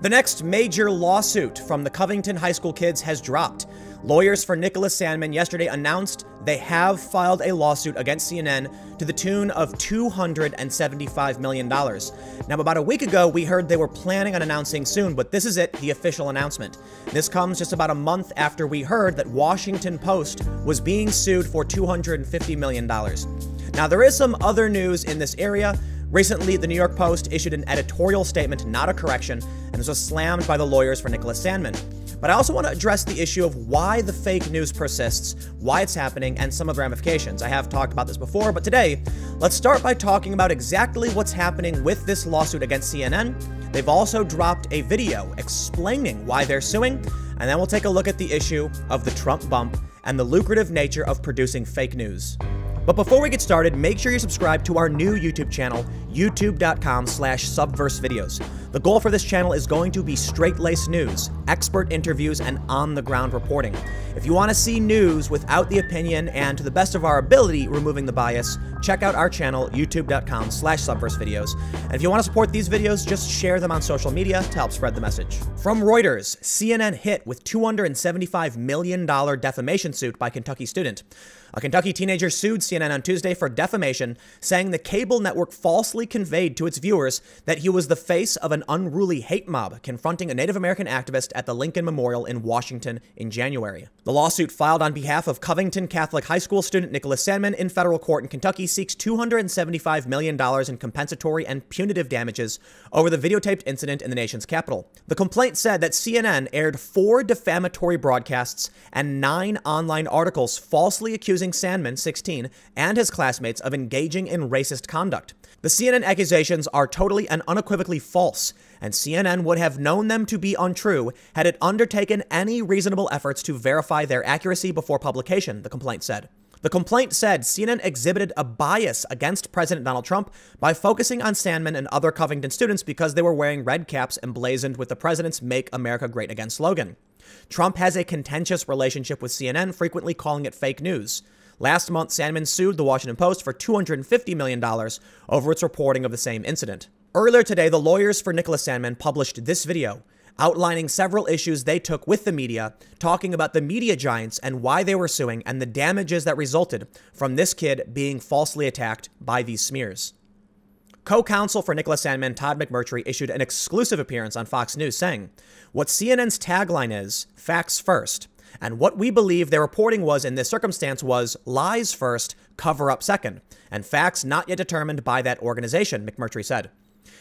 The next major lawsuit from the Covington high school kids has dropped. Lawyers for Nicholas Sandmann yesterday announced they have filed a lawsuit against CNN to the tune of $275 million. Now, about a week ago, we heard they were planning on announcing soon, but this is it, the official announcement. This comes just about a month after we heard that Washington Post was being sued for $250 million. Now, there is some other news in this area. Recently, the New York Post issued an editorial statement, not a correction, and this was slammed by the lawyers for Nicholas Sandmann. But I also want to address the issue of why the fake news persists, why it's happening, and some of the ramifications. I have talked about this before, but today, let's start by talking about exactly what's happening with this lawsuit against CNN. They've also dropped a video explaining why they're suing, and then we'll take a look at the issue of the Trump bump and the lucrative nature of producing fake news. But before we get started, make sure you subscribe to our new YouTube channel, youtube.com/subversevideos. The goal for this channel is going to be straight-laced news, expert interviews, and on-the-ground reporting. If you want to see news without the opinion and, to the best of our ability, removing the bias, check out our channel, youtube.com/subversevideos. And if you want to support these videos, just share them on social media to help spread the message. From Reuters, CNN hit with $275 million defamation suit by Kentucky student. A Kentucky teenager sued CNN on Tuesday for defamation, saying the cable network falsely conveyed to its viewers that he was the face of an unruly hate mob confronting a Native American activist at the Lincoln Memorial in Washington in January. The lawsuit, filed on behalf of Covington Catholic High School student Nicholas Sandmann in federal court in Kentucky, seeks $275 million in compensatory and punitive damages over the videotaped incident in the nation's capital. The complaint said that CNN aired 4 defamatory broadcasts and 9 online articles falsely accusing Sandmann, 16, and his classmates of engaging in racist conduct. The CNN accusations are totally and unequivocally false, and CNN would have known them to be untrue had it undertaken any reasonable efforts to verify their accuracy before publication, the complaint said. The complaint said CNN exhibited a bias against President Donald Trump by focusing on Sandmann and other Covington students because they were wearing red caps emblazoned with the president's Make America Great Again slogan. Trump has a contentious relationship with CNN, frequently calling it fake news. Last month, Sandmann sued the Washington Post for $250 million over its reporting of the same incident. Earlier today, the lawyers for Nicholas Sandmann published this video, outlining several issues they took with the media, talking about the media giants and why they were suing and the damages that resulted from this kid being falsely attacked by these smears. Co-counsel for Nicholas Sandmann, Todd McMurtry, issued an exclusive appearance on Fox News saying, "What CNN's tagline is, facts first. And what we believe their reporting was in this circumstance was lies first, cover up second, and facts not yet determined by that organization," McMurtry said.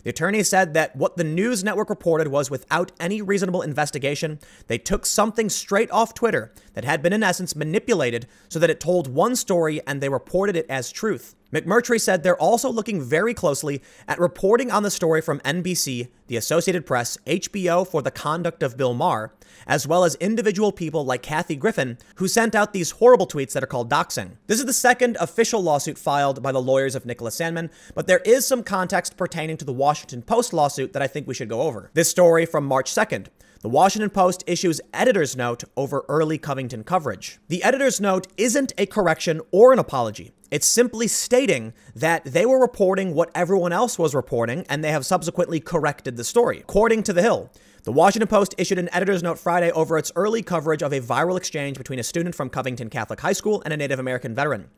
The attorney said that what the news network reported was without any reasonable investigation. They took something straight off Twitter that had been in essence manipulated so that it told one story and they reported it as truth. McMurtry said they're also looking very closely at reporting on the story from NBC, the Associated Press, HBO for the conduct of Bill Maher, as well as individual people like Kathy Griffin, who sent out these horrible tweets that are called doxing. This is the second official lawsuit filed by the lawyers of Nicholas Sandmann, but there is some context pertaining to the Washington Post lawsuit that I think we should go over. This story from March 2nd. The Washington Post issues editor's note over early Covington coverage. The editor's note isn't a correction or an apology. It's simply stating that they were reporting what everyone else was reporting, and they have subsequently corrected the story. According to The Hill, the Washington Post issued an editor's note Friday over its early coverage of a viral exchange between a student from Covington Catholic High School and a Native American veteran.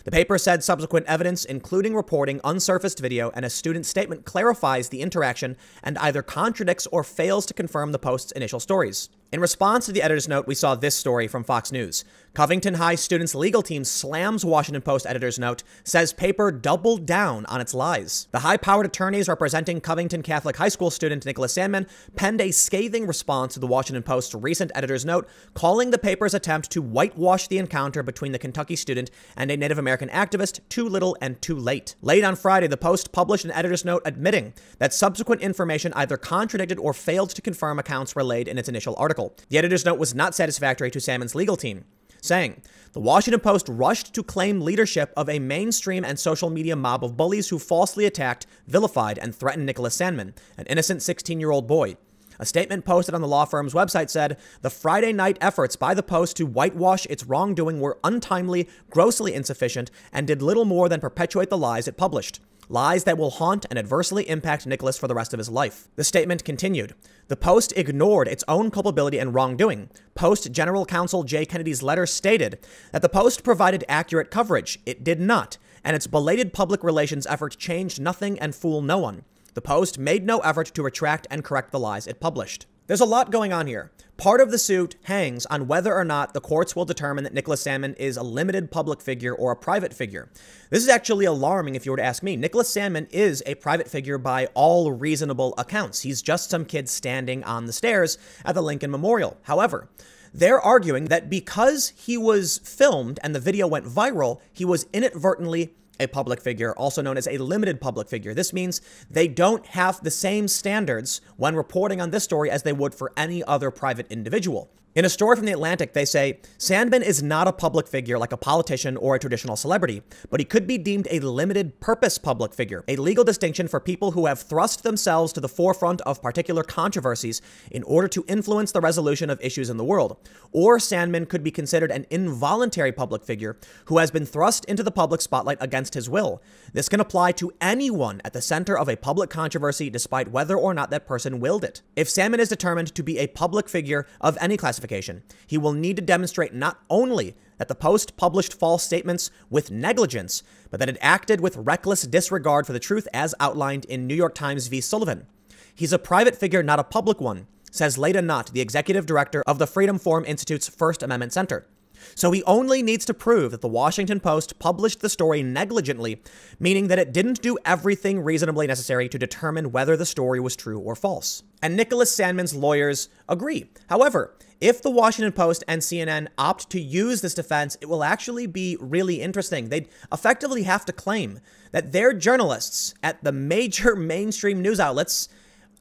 The paper said subsequent evidence, including reporting, unsurfaced video, and a student's statement clarifies the interaction and either contradicts or fails to confirm the Post's initial stories. In response to the editor's note, we saw this story from Fox News. Covington High students' legal team slams Washington Post editor's note, says paper doubled down on its lies. The high-powered attorneys representing Covington Catholic High School student Nicholas Sandmann penned a scathing response to the Washington Post's recent editor's note, calling the paper's attempt to whitewash the encounter between the Kentucky student and a Native American activist too little and too late. Late on Friday, the Post published an editor's note admitting that subsequent information either contradicted or failed to confirm accounts relayed in its initial article. The editor's note was not satisfactory to Sandmann's legal team, saying, "The Washington Post rushed to claim leadership of a mainstream and social media mob of bullies who falsely attacked, vilified, and threatened Nicholas Sandmann, an innocent 16-year-old boy. A statement posted on the law firm's website said, "The Friday night efforts by the Post to whitewash its wrongdoing were untimely, grossly insufficient, and did little more than perpetuate the lies it published. Lies that will haunt and adversely impact Nicholas for the rest of his life." The statement continued. The Post ignored its own culpability and wrongdoing. Post General Counsel Jay Kennedy's letter stated that the Post provided accurate coverage. It did not, and its belated public relations effort changed nothing and fooled no one. The Post made no effort to retract and correct the lies it published. There's a lot going on here. Part of the suit hangs on whether or not the courts will determine that Nicholas Sandmann is a limited public figure or a private figure. This is actually alarming if you were to ask me. Nicholas Sandmann is a private figure by all reasonable accounts. He's just some kid standing on the stairs at the Lincoln Memorial. However, they're arguing that because he was filmed and the video went viral, he was inadvertently a public figure, also known as a limited public figure. This means they don't have the same standards when reporting on this story as they would for any other private individual. In a story from The Atlantic, they say, Sandman is not a public figure like a politician or a traditional celebrity, but he could be deemed a limited purpose public figure, a legal distinction for people who have thrust themselves to the forefront of particular controversies in order to influence the resolution of issues in the world. Or Sandman could be considered an involuntary public figure who has been thrust into the public spotlight against his will. This can apply to anyone at the center of a public controversy, despite whether or not that person willed it. If Sandman is determined to be a public figure of any classification, he will need to demonstrate not only that the Post published false statements with negligence, but that it acted with reckless disregard for the truth as outlined in New York Times v. Sullivan. He's a private figure, not a public one, says Leda Nutt, the executive director of the Freedom Forum Institute's First Amendment Center. So he only needs to prove that the Washington Post published the story negligently, meaning that it didn't do everything reasonably necessary to determine whether the story was true or false. And Nicholas Sandmann's lawyers agree. However, if the Washington Post and CNN opt to use this defense, it will actually be really interesting. They'd effectively have to claim that their journalists at the major mainstream news outlets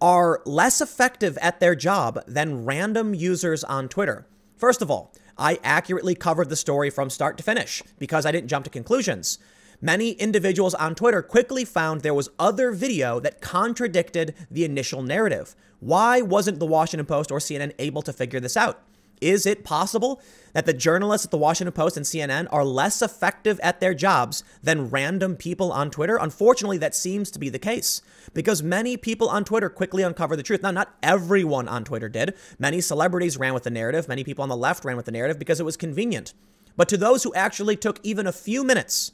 are less effective at their job than random users on Twitter. First of all, I accurately covered the story from start to finish because I didn't jump to conclusions. Many individuals on Twitter quickly found there was other video that contradicted the initial narrative. Why wasn't the Washington Post or CNN able to figure this out? Is it possible that the journalists at the Washington Post and CNN are less effective at their jobs than random people on Twitter? Unfortunately, that seems to be the case because many people on Twitter quickly uncover the truth. Now, not everyone on Twitter did. Many celebrities ran with the narrative. Many people on the left ran with the narrative because it was convenient. But to those who actually took even a few minutes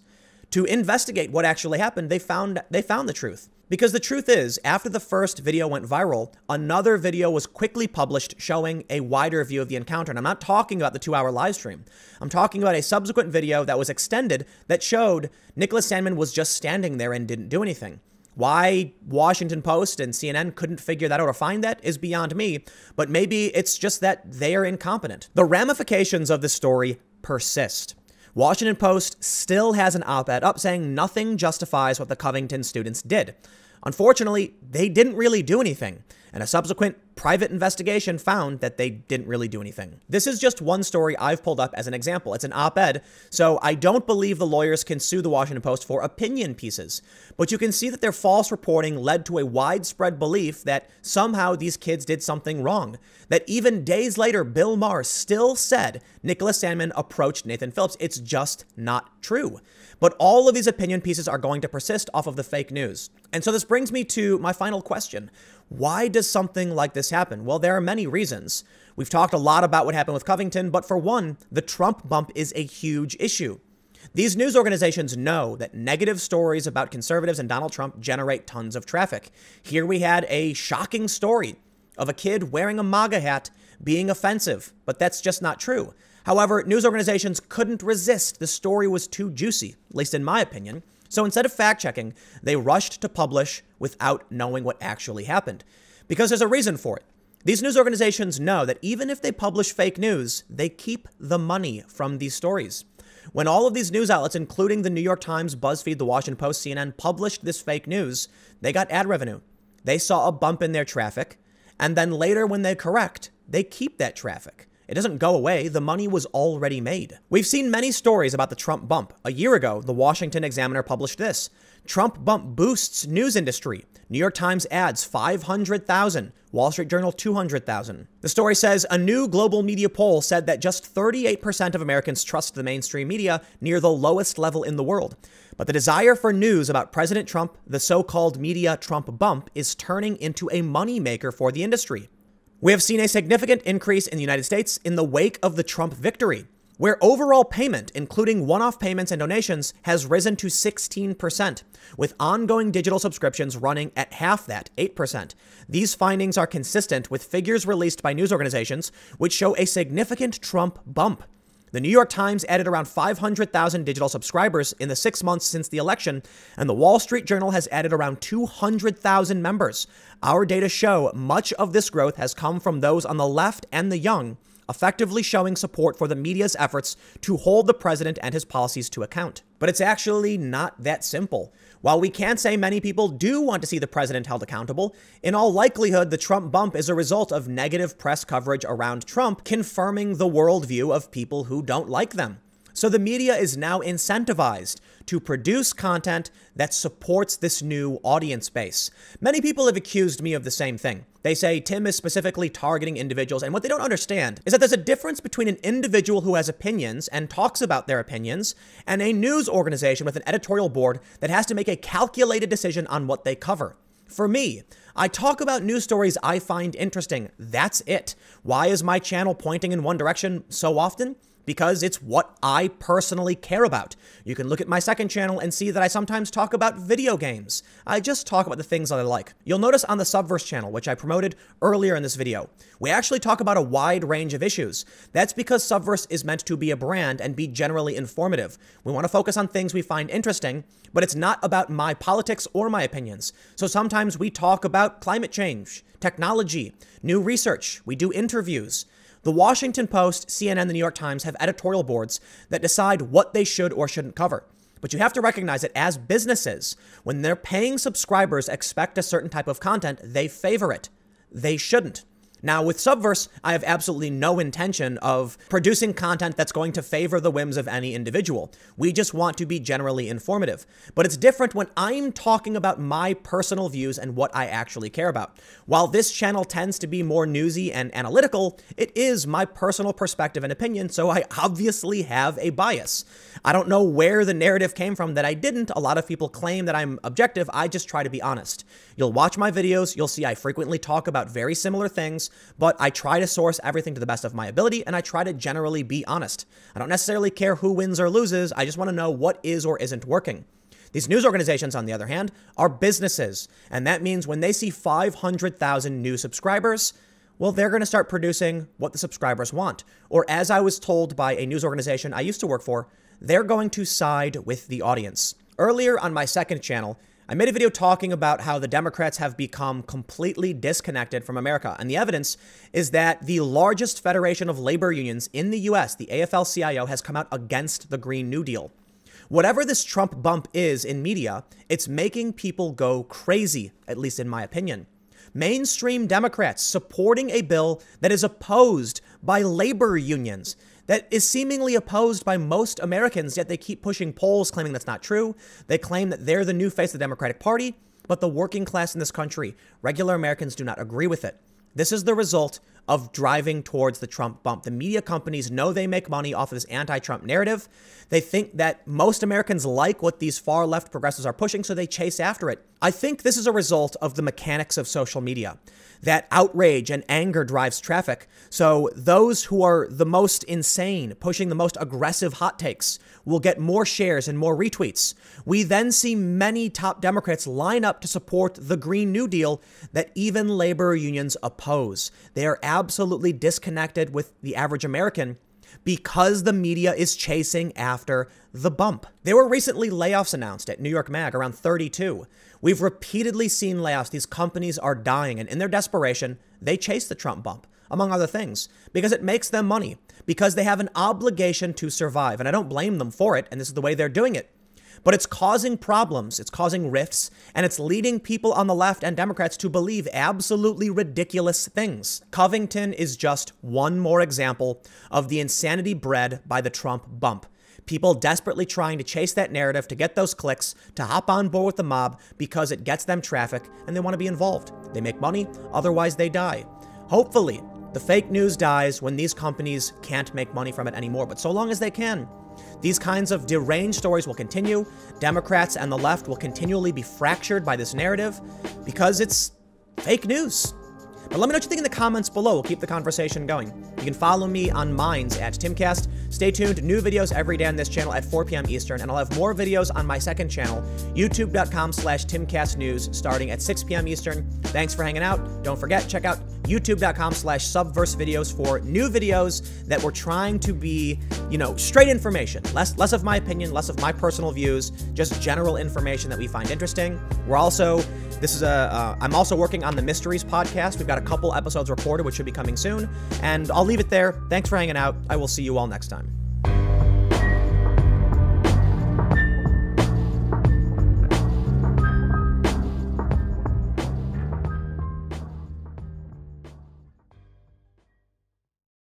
to investigate what actually happened, they found the truth. Because the truth is, after the first video went viral, another video was quickly published showing a wider view of the encounter. And I'm not talking about the 2-hour live stream. I'm talking about a subsequent video that was extended that showed Nicholas Sandmann was just standing there and didn't do anything. Why Washington Post and CNN couldn't figure that out or find that is beyond me, but maybe it's just that they are incompetent. The ramifications of this story persist. Washington Post still has an op-ed up saying nothing justifies what the Covington students did. Unfortunately, they didn't really do anything, and a subsequent private investigation found that they didn't really do anything. This is just one story I've pulled up as an example. It's an op-ed, so I don't believe the lawyers can sue the Washington Post for opinion pieces. But you can see that their false reporting led to a widespread belief that somehow these kids did something wrong. That even days later, Bill Maher still said Nicholas Sandmann approached Nathan Phillips. It's just not true. But all of these opinion pieces are going to persist off of the fake news. And so this brings me to my final question. Why does something like this happen? Well, there are many reasons. We've talked a lot about what happened with Covington, but for one, the Trump bump is a huge issue. These news organizations know that negative stories about conservatives and Donald Trump generate tons of traffic. Here we had a shocking story of a kid wearing a MAGA hat being offensive, but that's just not true. However, news organizations couldn't resist. The story was too juicy, at least in my opinion. So instead of fact-checking, they rushed to publish without knowing what actually happened. Because there's a reason for it. These news organizations know that even if they publish fake news, they keep the money from these stories. When all of these news outlets, including the New York Times, BuzzFeed, the Washington Post, CNN, published this fake news, they got ad revenue. They saw a bump in their traffic. And then later when they correct, they keep that traffic. It doesn't go away. The money was already made. We've seen many stories about the Trump bump. A year ago, the Washington Examiner published this. Trump bump boosts news industry. New York Times adds 500,000. Wall Street Journal 200,000. The story says a new global media poll said that just 38% of Americans trust the mainstream media, near the lowest level in the world. But the desire for news about President Trump, the so-called media Trump bump, is turning into a moneymaker for the industry. We have seen a significant increase in the United States in the wake of the Trump victory, where overall payment, including one-off payments and donations, has risen to 16%, with ongoing digital subscriptions running at half that, 8%. These findings are consistent with figures released by news organizations, which show a significant Trump bump. The New York Times added around 500,000 digital subscribers in the 6 months since the election, and the Wall Street Journal has added around 200,000 members. Our data show much of this growth has come from those on the left and the young, effectively showing support for the media's efforts to hold the president and his policies to account. But it's actually not that simple. While we can say many people do want to see the president held accountable, in all likelihood, the Trump bump is a result of negative press coverage around Trump, confirming the worldview of people who don't like them. So the media is now incentivized to produce content that supports this new audience base. Many people have accused me of the same thing. They say Tim is specifically targeting individuals, and what they don't understand is that there's a difference between an individual who has opinions and talks about their opinions and a news organization with an editorial board that has to make a calculated decision on what they cover. For me, I talk about news stories I find interesting. That's it. Why is my channel pointing in one direction so often? Because it's what I personally care about. You can look at my second channel and see that I sometimes talk about video games. I just talk about the things that I like. You'll notice on the Subverse channel, which I promoted earlier in this video, we actually talk about a wide range of issues. That's because Subverse is meant to be a brand and be generally informative. We want to focus on things we find interesting, but it's not about my politics or my opinions. So sometimes we talk about climate change, technology, new research, we do interviews. The Washington Post, CNN, and the New York Times have editorial boards that decide what they should or shouldn't cover. But you have to recognize that as businesses, when their paying subscribers expect a certain type of content, they favor it. They shouldn't. Now, with Subverse, I have absolutely no intention of producing content that's going to favor the whims of any individual. We just want to be generally informative. But it's different when I'm talking about my personal views and what I actually care about. While this channel tends to be more newsy and analytical, it is my personal perspective and opinion, so I obviously have a bias. I don't know where the narrative came from that I didn't. A lot of people claim that I'm objective. I just try to be honest. You'll watch my videos. You'll see I frequently talk about very similar things, but I try to source everything to the best of my ability, and I try to generally be honest. I don't necessarily care who wins or loses. I just want to know what is or isn't working. These news organizations, on the other hand, are businesses, and that means when they see 500,000 new subscribers, well, they're going to start producing what the subscribers want. Or as I was told by a news organization I used to work for, they're going to side with the audience. Earlier on my second channel, I made a video talking about how the Democrats have become completely disconnected from America. And the evidence is that the largest federation of labor unions in the US, the AFL-CIO, has come out against the Green New Deal. Whatever this Trump bump is in media, it's making people go crazy, at least in my opinion. Mainstream Democrats supporting a bill that is opposed by labor unions, that is seemingly opposed by most Americans, yet they keep pushing polls claiming that's not true. They claim that they're the new face of the Democratic Party, but the working class in this country, regular Americans, do not agree with it. This is the result of driving towards the Trump bump. The media companies know they make money off of this anti-Trump narrative. They think that most Americans like what these far left progressives are pushing, so they chase after it. I think this is a result of the mechanics of social media, that outrage and anger drives traffic. So those who are the most insane, pushing the most aggressive hot takes, will get more shares and more retweets. We then see many top Democrats line up to support the Green New Deal that even labor unions oppose. They are absolutely disconnected with the average American because the media is chasing after the bump. There were recently layoffs announced at New York Mag, around 32. We've repeatedly seen layoffs. These companies are dying, and in their desperation, they chase the Trump bump, among other things, because it makes them money, because they have an obligation to survive. And I don't blame them for it, and this is the way they're doing it. But it's causing problems, it's causing rifts, and it's leading people on the left and Democrats to believe absolutely ridiculous things. Covington is just one more example of the insanity bred by the Trump bump. People desperately trying to chase that narrative to get those clicks, to hop on board with the mob because it gets them traffic and they want to be involved. They make money, otherwise they die. Hopefully, the fake news dies when these companies can't make money from it anymore, but so long as they can, these kinds of deranged stories will continue. Democrats and the left will continually be fractured by this narrative because it's fake news. But let me know what you think in the comments below. We'll keep the conversation going. You can follow me on Minds at Timcast. Stay tuned. New videos every day on this channel at 4 p.m. Eastern, and I'll have more videos on my second channel, youtube.com/TimcastNews, starting at 6 p.m. Eastern. Thanks for hanging out. Don't forget, check out youtube.com/Subverse videos for new videos that we're trying to be, straight information. Less of my opinion, less of my personal views, just general information that we find interesting. I'm also working on the Mysteries podcast. We've got a couple episodes recorded, which should be coming soon. And I'll leave it there. Thanks for hanging out. I will see you all next time.